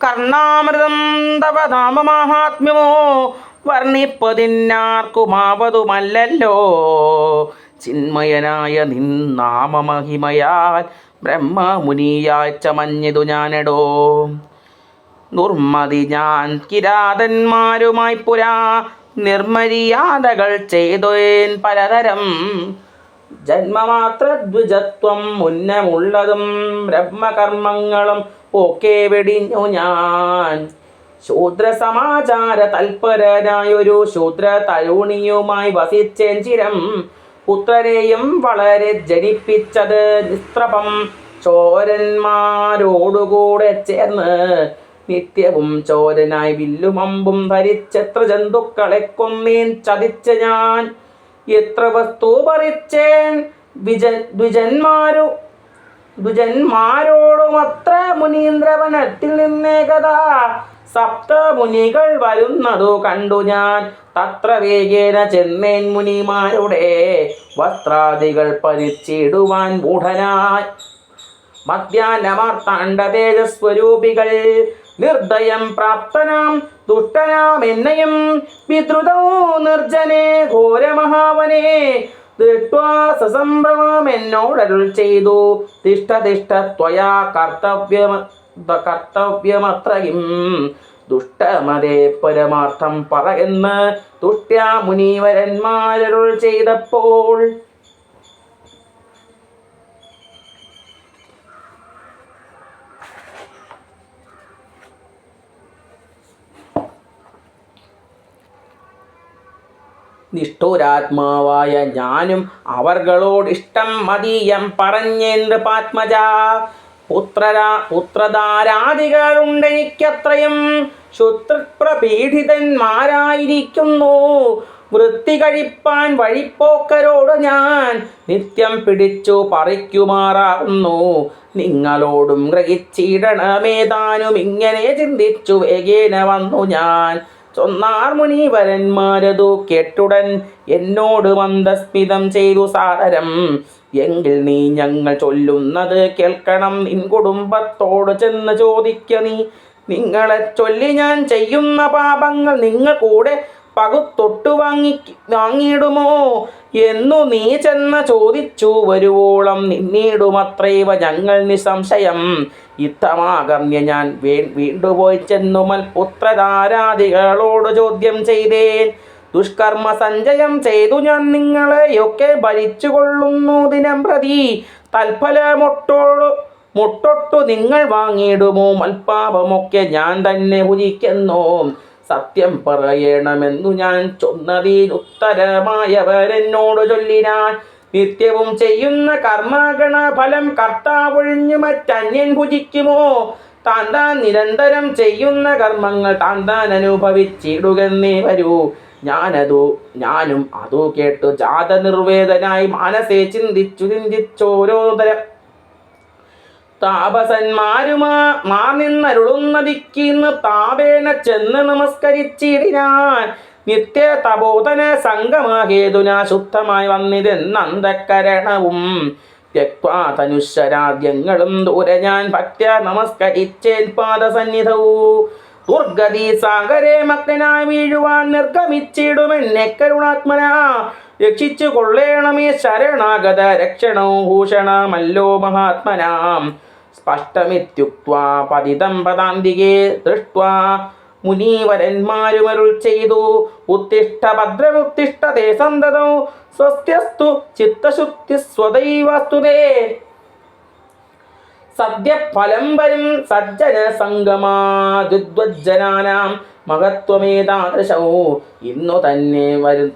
കർണാമൃതം തവ നാമമാഹാത്മ്യമോ വർണ്ണിപ്പതിന്നാർക്കുമാവതുമല്ലല്ലോ. ചിന്മയനായ നിൻ നാമമഹിമയാൽ ബ്രഹ്മമുനിയായി ചമഞ്ഞിതു ഞാനെടോ. ദുർമതി ഞാൻ കിരാതന്മാരുമായി പുരാ നിർമര്യാദകൾ ചെയ്തേൻ പലതരം. ജന്മമാത്രദ്വിജത്വം മുന്നമുള്ളതും ബ്രഹ്മകർമ്മങ്ങളും ഒക്കെ വെടിഞ്ഞു ഞാൻ. ശൂദ്രസമാചാര തൽപരനായൊരു ശൂദ്ര തരുണിയുമായി വസിച്ചേൻ ചിരം. പുത്രരെയും വളരെ ജനിപ്പിച്ചത് നിസ്ത്രപം ചോരന്മാരോടുകൂടെ ചേർന്ന്. നിത്യവും ചോരനായി വില്ലുമമ്പും ധരിച്ചെത്ര ജന്തുക്കളെ കൊന്നേൻ ചതിച്ച് ഞാൻ. എത്ര വസ്തു പറിച്ചേൻ ദ്വിജന്മാരോടുമത്ര മുനീന്ദ്രവനത്തിൽ നിന്നേകഥാ. സപ്തമുനികൾ വരുന്നതു കണ്ടു ഞാൻ. തത്ര വേഗേന ചെന്നേൻ മുനിമാരുടെ വസ്ത്രാദികൾ പരിച്ചിടുവാൻ മൂഢനായി. മധ്യാഹ്നമാർത്താണ്ഡ തേജസ്വരൂപികൾ നിർദ്ദയം പ്രാപ്തനാം ദുഷ്ടനാം എന്നെയും വിദ്രുതോ നിർജ്ജനെ ഘോരമഹാവനെ ദൃഷ്ട്വാ സസംഭ്രമം എന്നോടരുൾ ചെയ്തു. തിഷ്ഠ തിഷ്ഠ ത്വയാ കർത്തവ്യമത്രയും ദുഷ്ടമതേ പരമാർത്ഥം പറയുന്ന തുഷ്ട്യാ മുനീവരന്മാരരുൾ ചെയ്തപ്പോൾ. നിഷ്ഠുരാത്മാവായ ഞാനും അവർകളോടിഷ്ടം മതീയം പറഞ്ഞേൻ നൃപാത്മജ. പുത്രധാരാദികളുണ്ടെനിക്കത്രയും ശുത്രപ്രപീഡിതന്മാരായിരിക്കുന്നു. വൃത്തി കഴിപ്പാൻ വഴിപ്പോക്കരോട് ഞാൻ നിത്യം പിടിച്ചു പറിക്കുമാറാകുന്നു. നിങ്ങളോടും ഗ്രഹിച്ചിടണമേതാനും ഇങ്ങനെ ചിന്തിച്ചു വേഗേന വന്നു ഞാൻ. ചൊന്നാർ മുനിവരന്മാരതു കേട്ടുടൻ എന്നോട് മന്ദസ്മിതം ചെയ്തു സാദരം. എങ്കിൽ നീ ഞങ്ങൾ ചൊല്ലുന്നത് കേൾക്കണം. നിൻ കുടുംബത്തോട് ചെന്ന് ചോദിക്ക നീ. നിങ്ങളെ ചൊല്ലി ഞാൻ ചെയ്യുന്ന പാപങ്ങൾ നിങ്ങൾ കൂടെ പകുത്തൊട്ടു വാങ്ങിയിടുമോ എന്നു നീ ചെന്ന് ചോദിച്ചു വരുവോളം നിന്നീടുമത്രൈവ ഞങ്ങൾ നിസംശയം. യുദ്ധമാകർണ്യ ഞാൻ വീണ്ടുപോയി ചെന്നു മൽപുത്രധാരാദികളോട് ചോദ്യം ചെയ്തേൻ. ദുഷ്കർമ്മ സഞ്ചയം ചെയ്തു ഞാൻ നിങ്ങളെയൊക്കെ ഭരിച്ചു കൊള്ളുന്നു ദിനം പ്രതി. മുട്ടൊട്ടു നിങ്ങൾ വാങ്ങിയിടുമോ മൽപാപമൊക്കെ ഞാൻ തന്നെ ഭുജിക്കുന്നു. സത്യം പറയണമെന്നു ഞാൻ ചൊന്നതിൽ ഉത്തരമായവരെന്നോട് ചൊല്ലിനാൻ. നിത്യവും ചെയ്യുന്ന കർമ്മഗണ ഫലം കർത്താവൊഴിഞ്ഞു മറ്റന്യൻ ഭുജിക്കുമോ? താൻ നിരന്തരം ചെയ്യുന്ന കർമ്മങ്ങൾ താൻ അനുഭവിച്ചിടുകന്നേ വരൂ. ഞാനും അതു കേട്ടു ജാത നിർവേദനായി മനസ്സെ ചിന്തിച്ചോരോതരം താപസന്മാരുമാർ നിന്നരുളുന്നതിക്കിന്ന് താപേന ചെന്ന് നമസ്കരിച്ചിടിനാൻ. നിത്യ തപോധന സംഗമഹേതുന ശുദ്ധമായി വന്നിതെന്നന്തക്കരണവും ത്യക്വാ തനുശ്വരാദ്യങ്ങളും ദൂരെ ഞാൻ ഭക്ത്യ നമസ്കരിച്ചേൻ പാദസന്നിധവും. ദുർഗതി സാഗരേ മഗ്നായി വീഴുവാൻ നിർഗമിച്ചിടുമെന്നെ കരുണാത്മന. രക്ഷിച്ചു കൊള്ളേണമേ ശരണാഗത രക്ഷണോ ഭൂഷണമല്ലോ മഹാത്മനാം. സ്പഷ്ടമിത്യുക്ത്വാ പതിതം പദാന്തികേ ദൃഷ്ട്വാ മുനീവരന്മാരുമരുൾ ചെയ്തു. ഉത്തിഷ്ഠ ഭദ്രമുത്തിഷ്ഠ തേ സന്തതോ സ്വസ്ത്യസ്തു ചിത്തശുദ്ധി സ്വദൈവസ്തുതേ. സദ്യഫലം വരും സജ്ജന സംഗമാദ്വജ്ജനാനാം മഹത്വമേതാദൃശവും ഇന്നു തന്നെ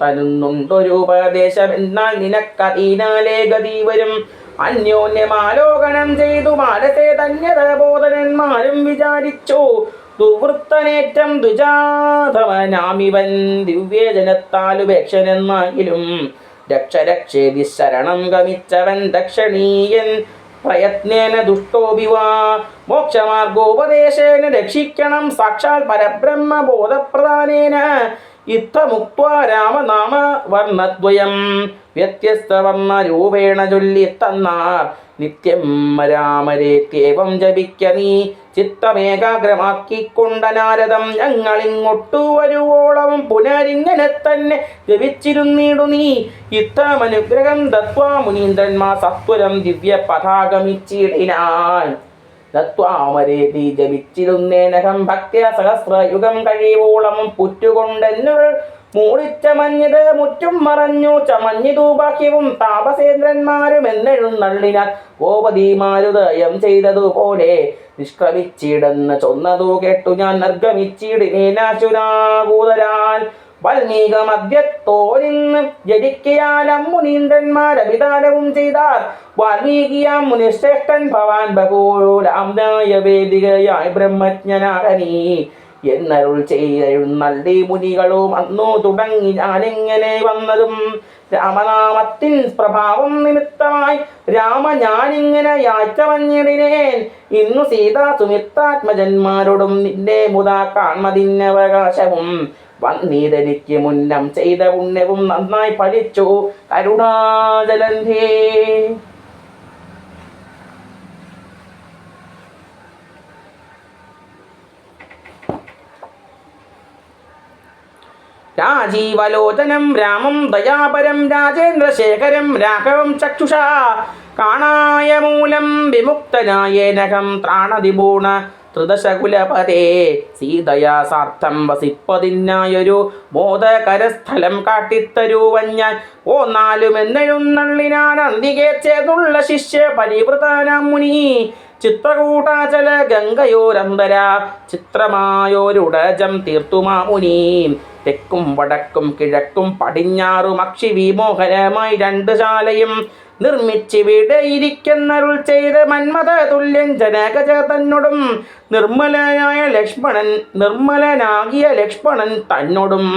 തരുന്നുണ്ടൊരു ഉപദേശം. എന്നാൽ നിനക്കതീനാലേ ഗതി വരും. അന്യോന്യമാലോകനം ചെയ്തു മാനസേ ധന്യത ബോധനന്മാരും വിചാരിച്ചു. ദുവൃത്തനേറ്റം ദുജാതവനാമിവൻ ദിവ്യജനത്താലുപേക്ഷനെന്നാകിലും രക്ഷരക്ഷേതി ശരണം ഗമിച്ചവൻ ദക്ഷണീയൻ. പ്രയത്നേന ദുഷ്ടോപിവാ മോക്ഷമാർഗോപദേശേന രക്ഷിക്കണം സാക്ഷാൽ പരബ്രഹ്മബോധപ്രധാനേന. ഇത്തമുക്ത്വാ രാമനാമ വർണ്ണദ്വയം വ്യത്യസ്തവർണ്ണ രൂപേണ ചൊല്ലിത്തന്നാർ നിത്യം രാമരേത്യേവം ജപിക്ക നീ ചിത്തമേകാഗ്രമാക്കിക്കൊണ്ട നാരദം ഞങ്ങളിങ്ങൊട്ടു വരുവോളം പുനരിങ്ങനെ തന്നെ ജപിച്ചിരുന്നിടു നീ ഇത്തമനുഗ്രഹം ദത്വാ മുനീന്ദ്രന്മാർ സത്വരം ദിവ്യ പതാകമിച്ചിടിനാൻ തത്വാമരേതി ജപിച്ചിരുന്നേനകം ഭക്തിയ സഹസ്രയുഗം കഴിവോളം പുറ്റുകൊണ്ടെന്നുകൾ മൂളിച്ച മഞ്ഞത് മുറ്റും മറഞ്ഞു ചമഞ്ഞിതു ബാഹ്യവും താപസേന്ദ്രന്മാരും എന്നെഴുന്നള്ളിനാൽ ഗോപതിമാരുദയം ചെയ്തതുപോലെ നിഷ്ക്രമിച്ചിടെന്ന് ചൊന്നതു കേട്ടു ഞാൻ നിർഗമിച്ചിടിനേനാശുരാകൂതരാൻ വാൽമീകമദ്യത്തോരിന്ന് ജനിക്കയാലം മുനീന്ദ്രന്മാരഭിധാനവും ചെയ്താർ വാൽമീകിയാം മുനിശ്രേഷ്ഠൻ ഭവാൻ ബഹൂരാംനായ വേദികയായി ബ്രഹ്മജ്ഞനാകനീ എന്നരുൾ ചെയ്തെഴുന്നള്ളി മുനികളും അന്നു തുടങ്ങി ഞാനിങ്ങനെ വന്നതും രാമനാമത്തിൻ പ്രഭാവം നിമിത്തമായി രാമ ഞാനിങ്ങനെ യാച്ച വഞ്ഞിടിനേൻ ഇന്നു സീതാ സുമിത്രാത്മജന്മാരോടും നിന്നെ മുതാ കാൺമതിന്നവകാശവും വന്നീതെനിക്ക് മുന്നം ചെയ്ത പുണ്യവും നന്നായി പഠിച്ചു കരുണാജലന്ധേ. രാജീവലോചനം രാമം ദയാപരം രാജേന്ദ്രശേഖരം രാഘവം ചക്ഷുഷാ കാണായ മൂലം വിമുക്തനായേനകം ത്രാണതിപൂർണ ത്രിദശകുലപതേ സീതയാ സാർത്ഥം വസിപ്പതിനായൊരു ബോധകരസ്ഥലം കാട്ടിത്തരുവഞ്ഞാൻ ഓന്നാലുമെന്നെഴുന്നള്ളിനാൻ അന്തികെ ചേർന്നുള്ള ശിഷ്യ പരിവൃതനാം മുനി ചിത്രകൂടാചല ഗംഗയോരന്തര ചിത്രമായോരുടജം തീർത്തുമാമുനി തെക്കും വടക്കും കിഴക്കും പടിഞ്ഞാറും അക്ഷി വിമോഹനമായി രണ്ട് ശാലയും നിർമ്മിച്ചിവിടെ ഇരിക്കുന്നരുൾ ചെയ്ത് മന്മഥ തുല്യൻ ജനകജ തന്നോടും നിർമ്മലനാകിയ ലക്ഷ്മണൻ തന്നോടും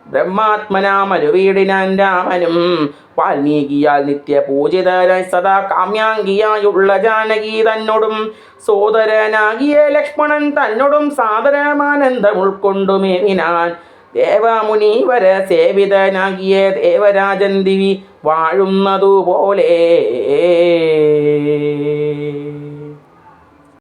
ബ്രഹ്മാത്മനാമരുവീടിനാൻ രാമനും വാൽമീകിയാൽ നിത്യപൂജിതരായി സദാ കാമ്യാംഗിയായുള്ള ജാനകി തന്നോടും സോദരനാകിയ ലക്ഷ്മണൻ തന്നോടും സാദരമാനന്ദം ഉൾക്കൊണ്ടുമേവിനാൻ ദേവമുനീവര സേവിതനാകിയ ദേവരാജൻ ദിവി വാഴുന്നതുപോലെ.